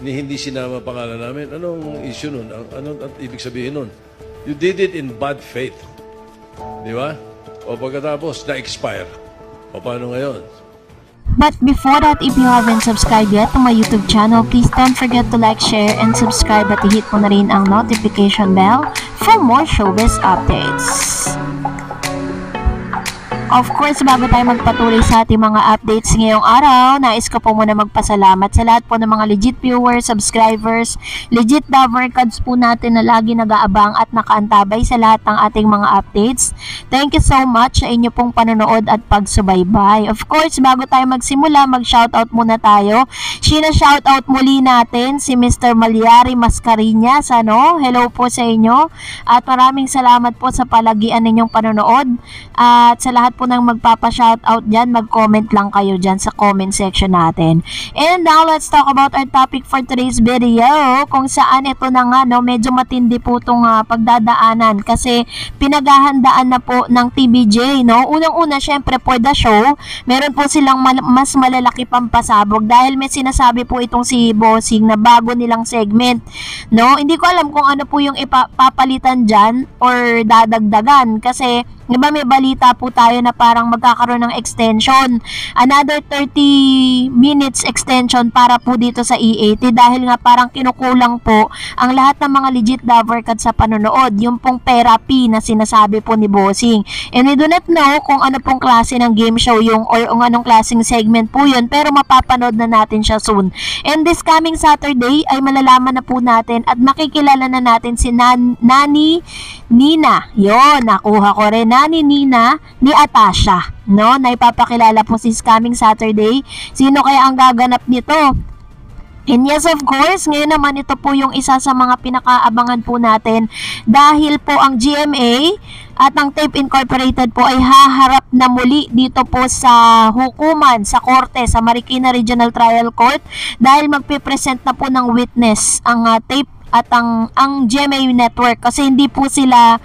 ni hindi sinama pangalan namin. Anong issue nun? Anong ibig sabihin nun? You did it in bad faith. Di ba? O pagkatapos, na-expire. O paano ngayon? But before that, if you haven't subscribed yet to my YouTube channel, please don't forget to like, share, and subscribe at i-hit mo na rin ang notification bell for more showbiz updates. Of course, bago tayo magpatuloy sa ating mga updates ngayong araw, nais ko po muna magpasalamat sa lahat po ng mga legit viewers, subscribers, legit Davercads po natin na lagi nag-aabang at nakaantabay sa lahat ng ating mga updates. Thank you so much sa inyo pong panonood at pagsubaybay. Of course, bago tayo magsimula, mag-shoutout muna tayo. Shoutout muli natin si Mr. Malyari Mascarinas. Hello po sa inyo at maraming salamat po sa palagian ninyong panonood at sa lahat po nang magpapa-shoutout dyan, mag-comment lang kayo dyan sa comment section natin. And now, let's talk about our topic for today's video, kung saan ito na nga, medyo matindi po itong pagdadaanan kasi pinaghahandaan na po ng TVJ, Unang-una, syempre, for the show, meron po silang mas malalaki pang pasabog dahil may sinasabi po itong si Bossing na bago nilang segment, Hindi ko alam kung ano po yung ipapalitan dyan or dadagdagan kasi diba may balita po tayo na parang magkakaroon ng extension. Another 30 minutes extension para po dito sa E80 dahil nga parang kinukulang po ang lahat ng mga legit Davercads sa panonood. Yung pong therapy na sinasabi po ni Bossing. And we do not know kung ano pong klase ng game show yung or kung anong klaseng segment po yun pero mapapanood na natin siya soon. And this coming Saturday ay malalaman na po natin at makikilala na natin si Nani Nina. Yon, nakuha ko rin. Nani Nina ni Atasha, na ipapakilala po si coming Saturday. Sino kaya ang gaganap nito? And yes, of course, ngayon naman ito po yung isa sa mga pinakaabangan po natin dahil po ang GMA at ang Tape Incorporated po ay haharap na muli dito po sa hukuman, sa korte, sa Marikina Regional Trial Court dahil magpipresent na po ng witness ang Tape at ang GMA Network kasi hindi po sila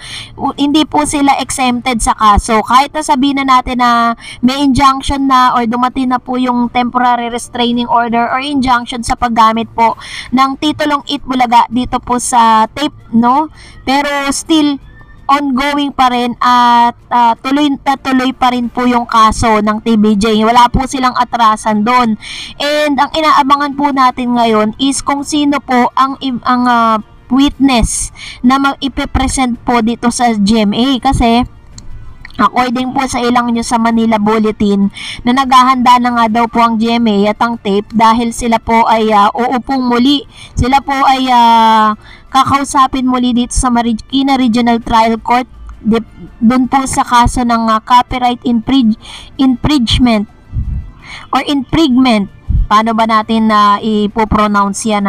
exempted sa kaso. Kahit na sabihin na natin na may injunction na or dumating na po yung temporary restraining order or injunction sa paggamit po ng titulong Itbulaga dito po sa tape, Pero still ongoing pa rin at tuloy pa rin po yung kaso ng TVJ. Wala po silang atrasan doon. And ang inaabangan po natin ngayon is kung sino po ang witness na ipipresent po dito sa GMA kasi according po sa ilang news sa Manila Bulletin na naghahanda na nga daw po ang GMA at ang tape dahil sila po ay uupong muli. Sila po ay kakausapin muli dito sa Marikina Regional Trial Court doon po sa kaso ng copyright infringement or infringement. Paano ba natin na ipopronounce yan,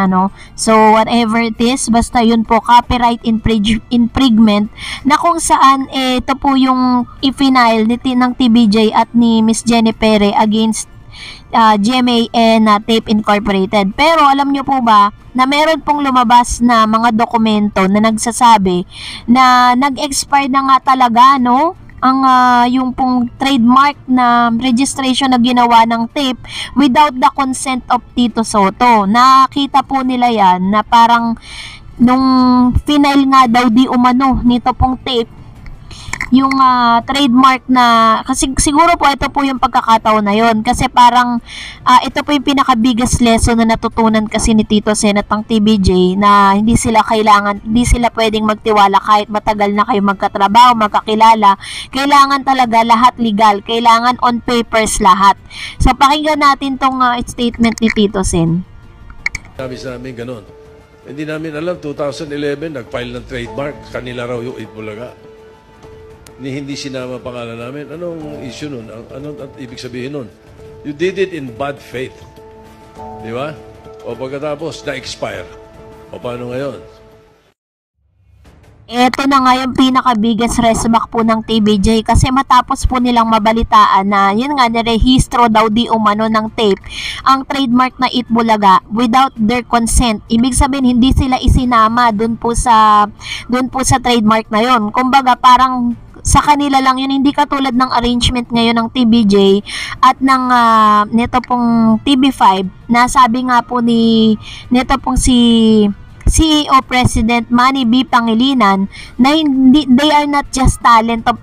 So, whatever it is, basta yun po, copyright infringement, na kung saan, ito po yung i-final ng TVJ at ni Miss Jenny Pere against GMA and Tape Incorporated. Pero, alam nyo po ba, na meron pong lumabas na mga dokumento na nagsasabi na nag-expire na nga talaga, ang yung pong trademark na registration na ginawa ng tape without the consent of Tito Sotto. Nakita po nila yan na parang nung final nga daw di umano nito pong tape yung trademark na kasi siguro po ito po yung pagkakataon na yon kasi parang ito po yung pinaka-biggest lesson na natutunan kasi ni Tito Sen at ang TVJ na hindi sila pwedeng magtiwala kahit matagal na kayo magkatrabaho, magkakilala. Kailangan talaga lahat legal, kailangan on papers lahat. So pakinggan natin tong statement ni Tito Sen. Sabi sa amin ganun. Hindi namin alam 2011 nag-file ng trademark, kanila raw yung Itbulaga. Ni hindi sinama pangalan namin. Anong issue nun? Anong ibig sabihin nun? You did it in bad faith. Di ba? O pagkatapos, na-expire. O paano ngayon? Ito na nga yung pinaka-biggest resback po ng TVJ kasi matapos po nilang mabalitaan na yun nga nirehistro daw di umano ng tape ang trademark na Itbulaga without their consent. Ibig sabihin hindi sila isinama dun po sa trademark na yun. Kumbaga parang sa kanila lang yun, hindi katulad ng arrangement ngayon ng TVJ at ng nito pong TV5 na sabi nga po nito pong si CEO President Manny B. Pangilinan na hindi, they are not just talent of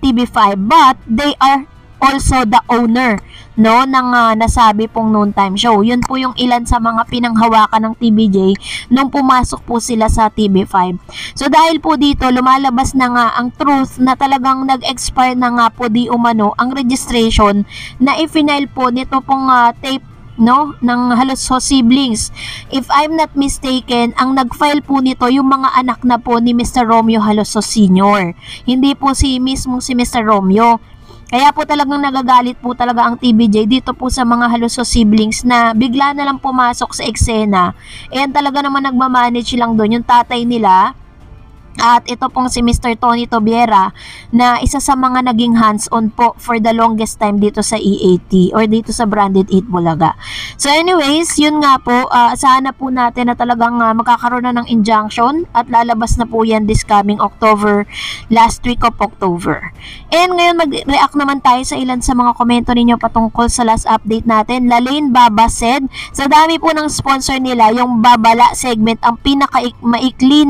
TV5 but they are also the owner ng nasabi pong noontime show. Yun po yung ilan sa mga pinanghawakan ng TVJ nung pumasok po sila sa TV5. So dahil po dito lumalabas na nga ang truth na talagang nag-expire na nga po di umano ang registration na i-final po nito pong tape ng Haloso siblings. If I'm not mistaken, ang nag-file po nito yung mga anak na po ni Mr. Romeo Haloso Sr. Hindi po si Mr. Romeo. Kaya po talagang nagagalit po talaga ang TVJ dito po sa mga Haloso siblings na bigla na lang pumasok sa eksena. And talaga naman nagmamanage lang doon yung tatay nila. At ito pong si Mr. Tony Tobiera na isa sa mga naging hands-on po for the longest time dito sa EAT or dito sa Branded Eat Bulaga. So anyways, yun nga po, sana po natin na talagang magkakaroon na ng injunction at lalabas na po yan this coming October, last week of October. And ngayon mag-react naman tayo sa ilan sa mga komento ninyo patungkol sa last update natin. Lalaine Baba said, sa dami po ng sponsor nila, yung babala segment ang pinaikli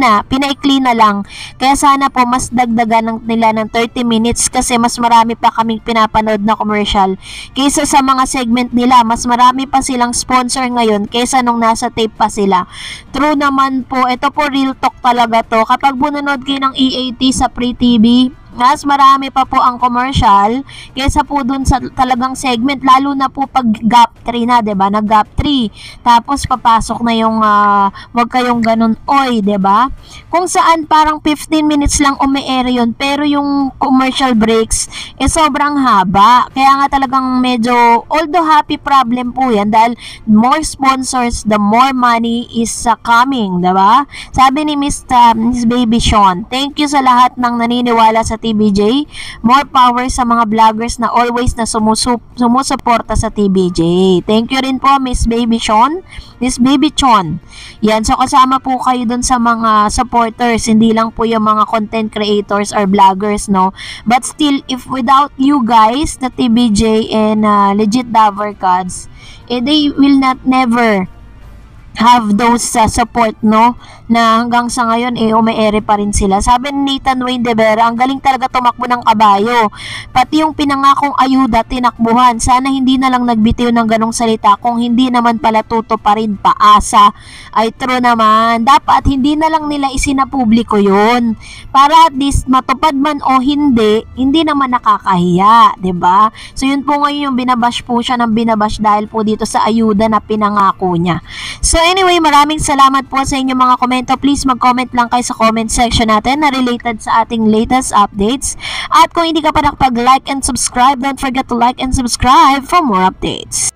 na lang. Kaya sana po mas dagdagan nila ng 30 minutes kasi mas marami pa kaming pinapanood na commercial. Kaysa sa mga segment nila, mas marami pa silang sponsor ngayon kaysa nung nasa tape pa sila. True naman po, ito po real talk talaga to. Kapag bununod kayo ng EAT sa Free TV, mas marami pa po ang commercial kaysa po dun sa talagang segment, lalo na po pag gap 3 na, 'di ba? Nag-gap 3. Tapos papasok na yung wag kayong ganun oy, 'di ba? Kung saan parang 15 minutes lang umi-air yun, pero yung commercial breaks sobrang haba. Kaya nga talagang medyo, although happy problem po yan dahil more sponsors, the more money is coming, 'di ba? Sabi ni Miss Baby Sean, thank you sa lahat ng naniniwala sa TVJ. More power sa mga vloggers na always na sumusuporta sa TVJ. Thank you rin po, Miss Baby Sean. Miss Baby Chon. Yan, so kasama po kayo dun sa mga supporters, hindi lang po yung mga content creators or vloggers, no? But still, if without you guys, the TVJ and legit Daver Gods, they will not never have those support, no? Na hanggang sa ngayon, umi-ere pa rin sila. Sabi ni Nathan Wayne De Vera, ang galing talaga tumakbo ng kabayo. Pati yung pinangakong ayuda, tinakbuhan. Sana hindi na lang nagbitiw ng ganong salita kung hindi naman pala tuto pa rin paasa. Ay true naman. Dapat hindi na lang nila isinapubliko yun. Para at least matupad man o hindi naman nakakahiya. 'Di ba? So yun po ngayon yung binabash po siya ng binabash dahil po dito sa ayuda na pinangako niya. So anyway, maraming salamat po sa inyong mga komento. Please mag-comment lang kayo sa comment section natin na related sa ating latest updates. At kung hindi ka pa nakapag-like and subscribe, don't forget to like and subscribe for more updates.